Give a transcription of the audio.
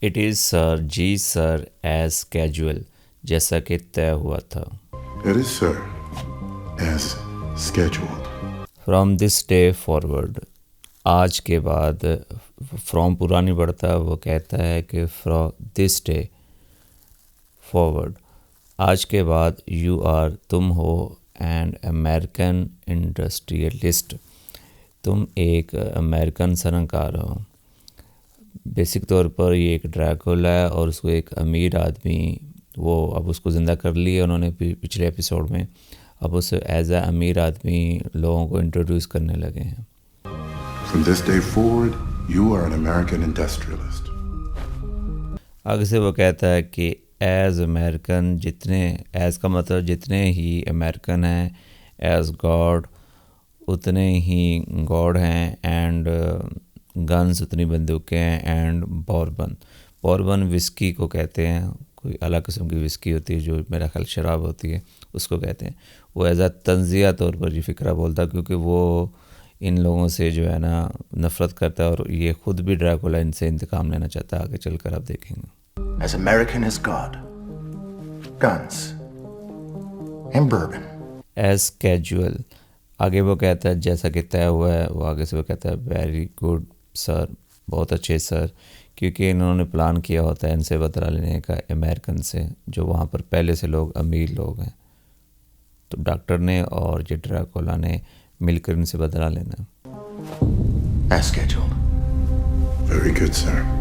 It is sir, जी sir, as casual, जैसा कि तय हुआ था। It is, sir, as scheduled. From this day forward, आज के बाद, फ्रॉम पुरानी बढ़ता है, वो कहता है कि फ्रॉम दिस डे फॉरवर्ड, आज के बाद, यू आर, तुम हो, एंड अमेरिकन इंडस्ट्रियलिस्ट, तुम एक अमेरिकन सनकार हो। बेसिक तौर पर ये एक ड्रैकुला है और उसको एक अमीर आदमी, वो अब उसको ज़िंदा कर लिया उन्होंने पिछले एपिसोड में, अब उसे एज अ अमीर आदमी लोगों को इंट्रोड्यूस करने लगे हैं। From this day forward, you are an American industrialist. आगे से वो कहता है कि एज अमेरिकन, जितने, एज का मतलब जितने ही अमेरिकन हैं, एज गॉड, उतने ही गॉड हैं, एंड गन्स, उतनी बंदूकें हैं, एंड बॉर्बन, बॉर्बन विस्की को कहते हैं, कोई अलग किस्म की विस्की होती है जो मेरा ख्याल शराब होती है, उसको कहते हैं। वो एज अ तंजिया तौर पर ये फ़िक्रा बोलता है, क्योंकि वो इन लोगों से जो है ना नफ़रत करता है, और ये ख़ुद भी ड्रैकुला इनसे इंतकाम लेना चाहता है, आगे चलकर आप देखेंगे। As American as God, guns, and bourbon. As casual, आगे वो कहता है जैसा कि तय हुआ है, वो आगे से वो कहता है वेरी गुड सर, बहुत अच्छे सर, क्योंकि इन्होंने प्लान किया होता है इनसे बदला लेने का, अमेरिकन से, जो वहाँ पर पहले से लोग अमीर लोग हैं। तो डॉक्टर ने और जो ड्रैकुला ने मिलकर इनसे बदला लेना। As scheduled. Very good, sir.